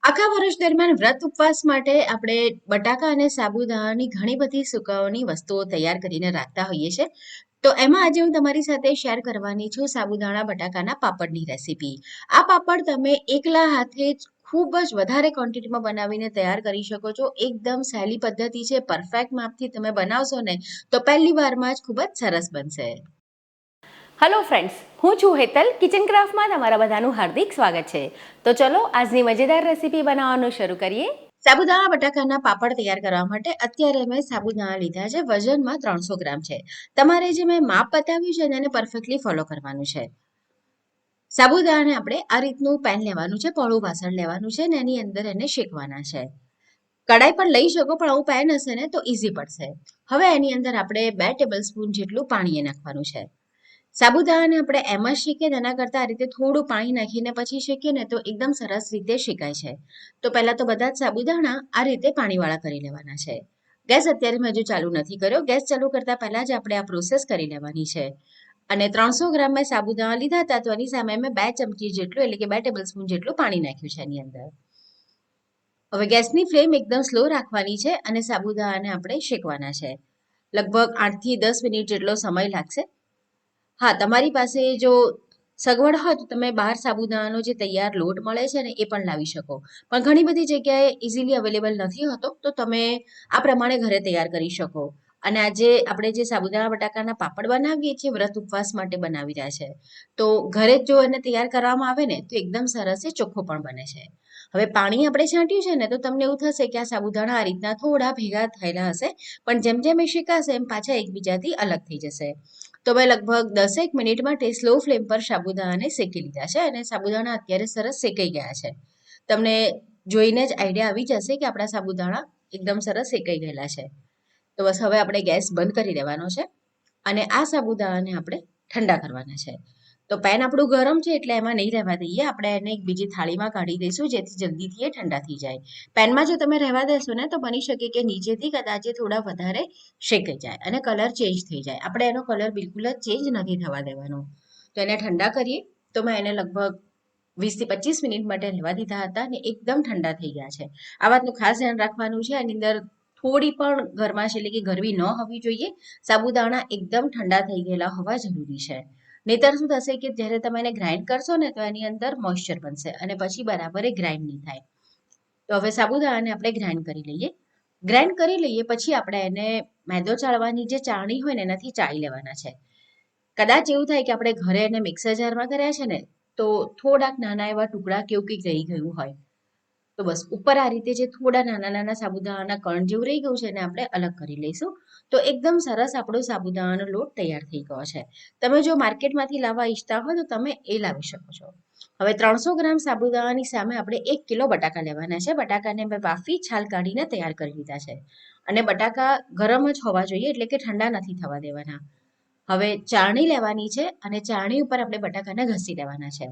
આખા વર્ષ દરમિયાન વ્રત ઉપવાસ માટે આપણે બટાકા અને સાબુદાણાની ઘણી બધી સુકાઓની વસ્તુઓ તૈયાર કરીને રાખતા હોઈએ છીએ. તો એમાં આજે હું તમારી સાથે શેર કરવાની છું સાબુદાણા બટાકાના પાપડની રેસીપી. આ પાપડ તમે એકલા હાથે જ ખૂબ જ વધારે ક્વોન્ટિટીમાં બનાવીને તૈયાર કરી શકો છો. એકદમ સહેલી પદ્ધતિ છે. પરફેક્ટ માપથી તમે બનાવશો ને તો પહેલી વારમાં જ ખૂબ જ સરસ બનશે. હેલો ફ્રેન્ડ્સ, હું છું હેતલ. કિચન ક્રાફ્ટમાં તમારા બધાનું હાર્દિક સ્વાગત છે. તો ચલો આજની મજેદાર રેસીપી બનાવવાનું શરૂ કરીએ. સાબુદાણા બટાકાના પાપડ તૈયાર કરવા માટે અત્યારે મેં સાબુદાણા લીધા છે. વજનમાં 300 ગ્રામ છે. તમારે જે મેં માપ બતાવ્યું છે એને પરફેક્ટલી ફોલો કરવાનું છે. સાબુદાણાને આપણે આ રીતનું પેન લેવાનું છે, પહોળું વાસણ લેવાનું છે અને એની અંદર એને શેકવાના છે. કડાઈ પણ લઈ શકો, પણ આવું પેન હશે ને તો ઈઝી પડશે. હવે એની અંદર આપણે 2 ટેબલ સ્પૂન જેટલું પાણી નાખવાનું છે. સાબુદાણાને આપણે એમ જ શેકીએ તેના કરતાં આ રીતે થોડું પાણી નાખીને પછી શેકીએ ને તો એકદમ સરસ રીતે શેકાય છે. તો પહેલા તો બધા જ સાબુદાણા આ રીતે પાણીવાળા કરી લેવાના છે. ગેસ અત્યારે મેં હજુ ચાલુ નથી કર્યો. ગેસ ચાલુ કરતા પહેલા જ આપણે આ પ્રોસેસ કરી લેવાની છે. અને 300 ગ્રામ મેં સાબુદાણા લીધા હતા, તો એની સામે મેં 2 ચમચી જેટલું એટલે કે 2 ટેબલ સ્પૂન જેટલું પાણી નાખ્યું છે એની અંદર. હવે ગેસની ફ્લેમ એકદમ સ્લો રાખવાની છે અને સાબુદાણાને આપણે શેકવાના છે. લગભગ 8 થી 10 મિનિટ જેટલો સમય લાગશે. હા, તમારી પાસે જો સગવડ હોય તો તમે બહાર સાબુદાણાનો જે તૈયાર લોટ મળે છે ને એ પણ લાવી શકો. પણ ઘણી બધી જગ્યાએ ઇઝીલી અવેલેબલ નથી હોતો, તો તમે આ પ્રમાણે ઘરે તૈયાર કરી શકો. અને આજે આપણે જે સાબુદાણા બટાકાના પાપડ બનાવીએ છીએ વ્રત ઉપવાસ માટે બનાવી રહ્યા છે, તો ઘરે જ જો એને તૈયાર કરવામાં આવે ને તો એકદમ સરસ એ ચોખ્ખો પણ બને છે. હવે પાણી આપણે છાંટ્યું છે ને તો તમને એવું થશે કે આ સાબુદાણા આ રીતના થોડા ભેગા થયેલા હશે, પણ જેમ જેમ એ શેકાશે એમ પાછા એકબીજાથી અલગ થઈ જશે. તો મેં લગભગ 10 મિનિટ માટે સ્લો ફ્લેમ પર સાબુદાણાને શેકી લીધા છે અને સાબુદાણા અત્યારે સરસ શેકાઈ ગયા છે. તમને જોઈને જ આઈડિયા આવી જશે કે આપણા સાબુદાણા એકદમ સરસ શેકાઈ ગયેલા છે. તો બસ હવે આપણે ગેસ બંધ કરી દેવાનો છે અને આ સાબુદાણાને આપણે ઠંડા કરવાના છે. તો પેન આપણું ગરમ છે એટલે એમાં નહીં રહેવા દઈએ. આપણે એને એક બીજી થાળીમાં કાઢી દઈશું જેથી જલ્દીથી એ ઠંડા થઈ જાય. પેનમાં જો તમે રહેવા દેશો ને તો બની શકે કે નીચેથી કદાચ થોડા વધારે શેકાઈ જાય અને કલર ચેન્જ થઈ જાય. આપણે એનો કલર બિલકુલ જ ચેન્જ નથી થવા દેવાનો. તો એને ઠંડા કરીએ. તો મેં એને લગભગ 20 થી 25 મિનિટ માટે રહેવા દીધા હતા અને એકદમ ઠંડા થઈ ગયા છે. આ વાતનું ખાસ ધ્યાન રાખવાનું છે. એની અંદર થોડી પણ ગરમાશ એટલે કે ગરમી ન હોવી જોઈએ. સાબુદાણા એકદમ ઠંડા થઈ ગયેલા હોવા જરૂરી છે. નહીતર શું થશે કે જ્યારે તમે એને ગ્રાઇન્ડ કરશો ને તો એની અંદર મોઇશ્ચર બનશે અને પછી બરાબર એ ગ્રાઇન્ડ નહીં થાય. તો હવે સાબુદાણાને આપણે ગ્રાઇન્ડ કરી લઈએ. ગ્રાઇન્ડ કરી લઈએ પછી આપણે એને મેદો ચાળવાની જે ચાળણી હોય ને એનાથી ચાળી લેવાના છે. કદાચ એવું થાય કે આપણે ઘરે એને મિક્સર જારમાં કર્યા છે ને તો થોડાક નાના એવા ટુકડા કેવું કંઈક રહી ગયું હોય, તો બસ ઉપર આ રીતે જે થોડા નાના નાના સાબુદાણાના કણ જેવું રહી ગયું છે એને આપણે અલગ કરી લઈશું. તો એકદમ સરસ આપણો સાબુદાણાનો લોટ તૈયાર થઈ ગયો છે. તમે જો માર્કેટમાંથી લાવવા ઈચ્છતા હોય તો તમે એ લાવી શકો છો. હવે 300 ગ્રામ સાબુદાણાની સામે આપણે 1 કિલો બટાકા લેવાના છે. બટાકાને મેં બાફી છાલ કાઢીને તૈયાર કરી લીધા છે અને બટાકા ગરમ જ હોવા જોઈએ એટલે કે ઠંડા નથી થવા દેવાના. હવે ચાળણી લેવાની છે અને ચાળણી ઉપર આપણે બટાકાને ઘસી લેવાના છે.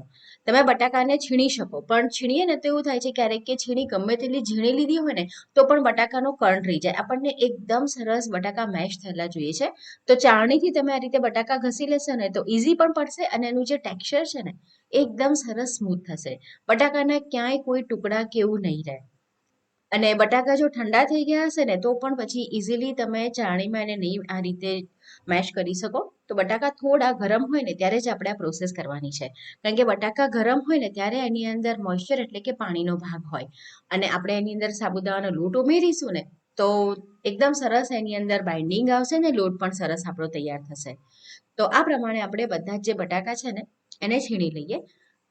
તમે બટાકાને છીણી શકો, પણ છીણીએ ને તો એવું થાય છે ક્યારેક કે છીણી ગમે તેટલી ઝીણી લીધી હોય ને તો પણ બટાકાનો કણ રહી જાય. આપણને એકદમ સરસ બટાકા મેશ થયેલા જોઈએ છે. તો ચાળણીથી તમે આ રીતે બટાકા ઘસી લેશો ને તો ઈઝી પણ પડશે અને એનું જે ટેક્સચર છે ને એકદમ સરસ સ્મૂથ થશે. બટાકાના ક્યાંય કોઈ ટુકડા કે એવું નહીં રહે. અને બટાકા જો ઠંડા થઈ ગયા હશે ને તો પણ પછી ઇઝીલી તમે ચાળણીમાં એને નહીં આ રીતે મેશ કરી શકો. તો બટાકા થોડા ગરમ હોય ને ત્યારે જ આપણે આ પ્રોસેસ કરવાની છે. કારણ કે બટાકા ગરમ હોય ને ત્યારે એની અંદર મોઇશ્ચર એટલે કે પાણીનો ભાગ હોય અને આપણે એની અંદર સાબુદાણાનો લોટ ઉમેરીશું ને તો એકદમ સરસ એની અંદર બાઇન્ડિંગ આવશે ને લોટ પણ સરસ આપણો તૈયાર થશે. તો આ પ્રમાણે આપણે બધા જ જે બટાકા છે ને એને છીણી લઈએ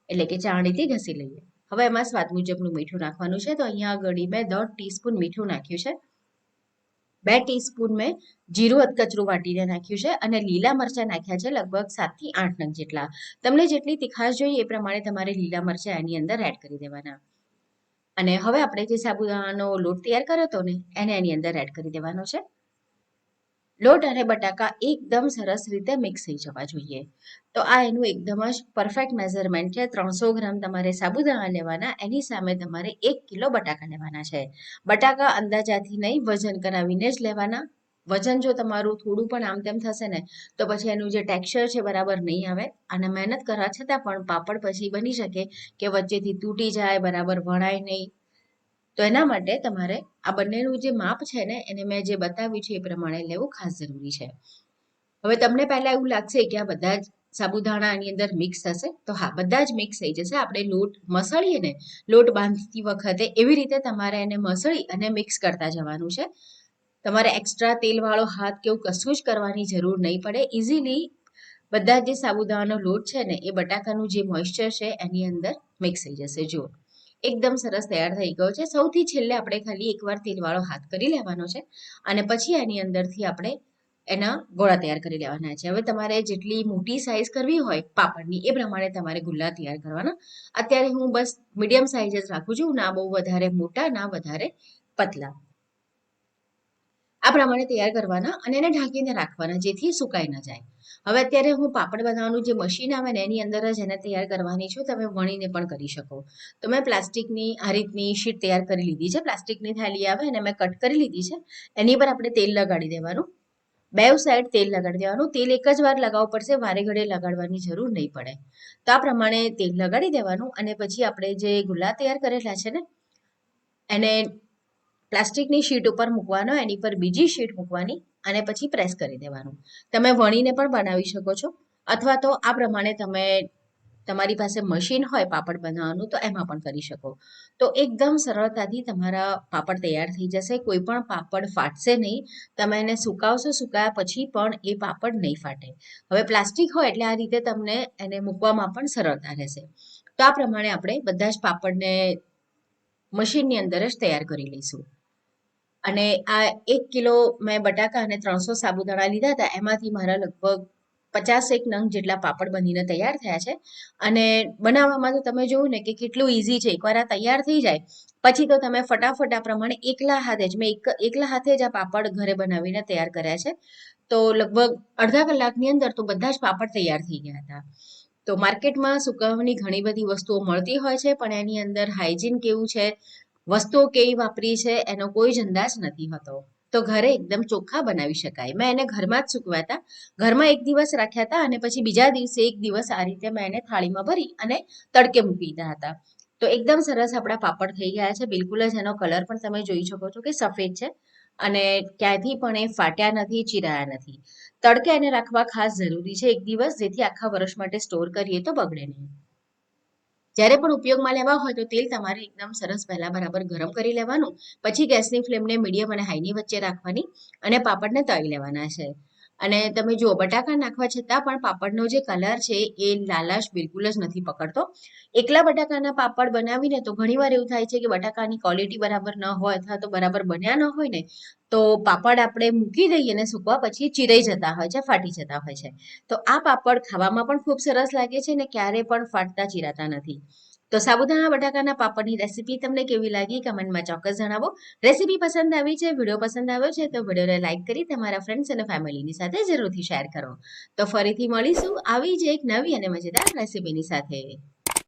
એટલે કે ચાળણીથી ઘસી લઈએ. હવે એમાં સ્વાદ મુજબનું મીઠું નાખવાનું છે. તો અહીંયા આગળ મેં 1/2 ટીસ્પૂન મીઠું નાખ્યું છે. 2 ટીસ્પૂન મેં જીરું અધકચરું વાટીને નાખ્યું છે અને લીલા મરચાં નાખ્યા છે લગભગ 7 થી 8 નંગ જેટલા. તમને જેટલી તીખાશ જોઈએ એ પ્રમાણે તમારે લીલા મરચાં એની અંદર એડ કરી દેવાના. અને હવે આપણે જે સાબુદાણાનો લોટ તૈયાર કર્યો હતો ને એને એની અંદર એડ કરી દેવાનો છે. લોટ અને બટાકા એકદમ સરસ રીતે મિક્સ થઈ જવા જોઈએ. તો આ એનું એકદમ જ પરફેક્ટ મેઝરમેન્ટ છે. 300 ગ્રામ તમારે સાબુદાણા લેવાના, એની સામે તમારે 1 કિલો બટાકા લેવાના છે. બટાકા અંદાજાથી નહીં, વજન કરાવીને જ લેવાના. વજન જો તમારું થોડું પણ આમ તેમ થશે ને તો પછી એનું જે ટેક્સચર છે બરાબર નહીં આવે અને મહેનત કરવા છતાં પણ પાપડ પછી બની શકે કે વચ્ચેથી તૂટી જાય, બરાબર વણાય નહીં. તો એના માટે તમારે આ બંનેનું જે માપ છે ને એને મેં જે બતાવ્યું છે એ પ્રમાણે લેવું ખાસ જરૂરી છે. હવે તમને પહેલા એવું લાગશે કે આ બધા જ સાબુદાણા આની અંદર મિક્સ થશે, તો હા, બધા જ મિક્સ થઈ જશે. આપણે લોટ મસળીએ ને, લોટ બાંધતી વખતે એવી રીતે તમારે એને મસળી અને મિક્સ કરતા જવાનું છે. તમારે એક્સ્ટ્રા તેલવાળો હાથ કે એવું કશું જ કરવાની જરૂર નહીં પડે. ઇઝીલી બધા જે સાબુદાણાનો લોટ છે ને એ બટાકાનું જે મોઇશ્ચર છે એની અંદર મિક્સ થઈ જશે. જુઓ, એકદમ સરસ તૈયાર થઈ ગયો છે. સૌથી છેલ્લે આપણે ખાલી એકવાર તેલવાળો હાથ કરી લેવાનો છે અને પછી એની અંદરથી આપણે એના ગોળા તૈયાર કરી લેવાના છે. હવે તમારે જેટલી મોટી સાઈઝ કરવી હોય પાપડની એ પ્રમાણે તમારે ગુલ્લા તૈયાર કરવાના. અત્યારે હું બસ મીડિયમ સાઈઝ જ રાખું છું, ના બહુ વધારે મોટા ના વધારે પતલા. આ પ્રમાણે તૈયાર કરવાના અને એને ઢાંકીને રાખવાના જેથી સુકાઈ ન જાય. હવે અત્યારે હું પાપડ બનાવવાનું જે મશીન આવે ને એની અંદર જ એને તૈયાર કરવાની છું. તમે વણીને પણ કરી શકો. તો મેં પ્લાસ્ટિકની આ રીતની શીટ તૈયાર કરી લીધી છે. પ્લાસ્ટિકની થાળી આવે અને મેં કટ કરી લીધી છે. એની પર આપણે તેલ લગાડી દેવાનું. બેવ સાઈડ તેલ લગાડી દેવાનું. તેલ એક જ વાર લગાવવું પડશે, વારે ઘડે લગાડવાની જરૂર નહીં પડે. તો આ પ્રમાણે તેલ લગાડી દેવાનું અને પછી આપણે જે ગુલ્લા તૈયાર કરેલા છે ને એને પ્લાસ્ટિકની શીટ ઉપર મૂકવાનો, એની પર બીજી શીટ મૂકવાની અને પછી પ્રેસ કરી દેવાનું. તમે વણીને પણ બનાવી શકો છો અથવા તો આ પ્રમાણે તમે તમારી પાસે મશીન હોય પાપડ બનાવવાનું તો એમાં પણ કરી શકો. તો એકદમ સરળતાથી તમારા પાપડ તૈયાર થઈ જશે. કોઈ પણ પાપડ ફાટશે નહીં. તમે એને સુકાવશો, સુકાયા પછી પણ એ પાપડ નહીં ફાટે. હવે પ્લાસ્ટિક હોય એટલે આ રીતે તમને એને મૂકવામાં પણ સરળતા રહેશે. તો આ પ્રમાણે આપણે બધા જ પાપડને મશીનની અંદર જ તૈયાર કરી લઈશું. અને આ 1 કિલો મેં બટાકા અને 300 સાબુદાણા લીધા હતા. એમાંથી મારા લગભગ 50 નંગ જેટલા પાપડ બનીને તૈયાર થયા છે. અને બનાવવામાં તો તમે જોયું ને કે કેટલું ઈઝી છે. એકવાર આ તૈયાર થઈ જાય પછી તો તમે ફટાફટ આ પ્રમાણે એકલા હાથે જ, મેં એકલા હાથે જ આ પાપડ ઘરે બનાવીને તૈયાર કર્યા છે. તો લગભગ અડધા કલાકની અંદર તો બધા જ પાપડ તૈયાર થઈ ગયા હતા. તો માર્કેટમાં સુકવવાની ઘણી બધી વસ્તુઓ મળતી હોય છે, પણ એની અંદર હાઇજીન કેવું છે, વસ્તુઓ કેવી વાપરી છે એનો કોઈ જ અંદાજ નથી હોતો. તો ઘરે એકદમ ચોખ્ખા બનાવી શકાય. મેં એને ઘરમાં જ સૂકવ્યા હતા. ઘરમાં એક દિવસ રાખ્યા હતા અને પછી બીજા દિવસે એક દિવસ આ રીતે મેં એને થાળીમાં ભરી અને તડકે મૂકી દીધા હતા. તો એકદમ સરસ આપણા પાપડ થઈ ગયા છે. બિલકુલ જ એનો કલર પણ તમે જોઈ શકો છો કે સફેદ છે અને ક્યાંયથી પણ એ ફાટ્યા નથી, ચીરાયા નથી. તડકે એને રાખવા ખાસ જરૂરી છે એક દિવસ, જેથી આખા વર્ષ માટે સ્ટોર કરીએ તો બગડે નહીં. જ્યારે પણ ઉપયોગમાં લેવા હોય તો તેલ તમારે એકદમ સરસ પહેલા બરાબર ગરમ કરી લેવાનું. પછી ગેસની ફ્લેમને મીડિયમ અને હાઈની વચ્ચે રાખવાની અને પાપડને તળી લેવાના છે. અને તમે જુઓ, બટાકા નાખવા છતાં પણ પાપડનો જે કલર છે એ લાલાશ બિલકુલ જ નથી પકડતો. એકલા બટાકાના પાપડ બનાવીને તો ઘણીવાર એવું થાય છે કે બટાકાની ક્વોલિટી બરાબર ન હોય અથવા તો બરાબર બન્યા ન હોય ને તો પાપડ આપણે મૂકી દઈએ ને સૂકવા પછી ચીરાઈ જતા હોય છે, ફાટી જતા હોય છે. તો આ પાપડ ખાવામાં પણ ખૂબ સરસ લાગે છે ને ક્યારેય પણ ફાટતા ચીરાતા નથી. તો સાબુદાણા બટાકાના પાપડની રેસીપી તમને કેવી લાગી કમેન્ટમાં ચોક્કસ જણાવો. રેસીપી પસંદ આવી છે, વિડીયો પસંદ આવ્યો છે તો વિડીયોને લાઈક કરી તમારા ફ્રેન્ડ્સ અને ફેમિલીની સાથે જરૂરથી શેર કરો. તો ફરીથી મળીશું આવી જ એક નવી અને મજેદાર રેસીપીની સાથે.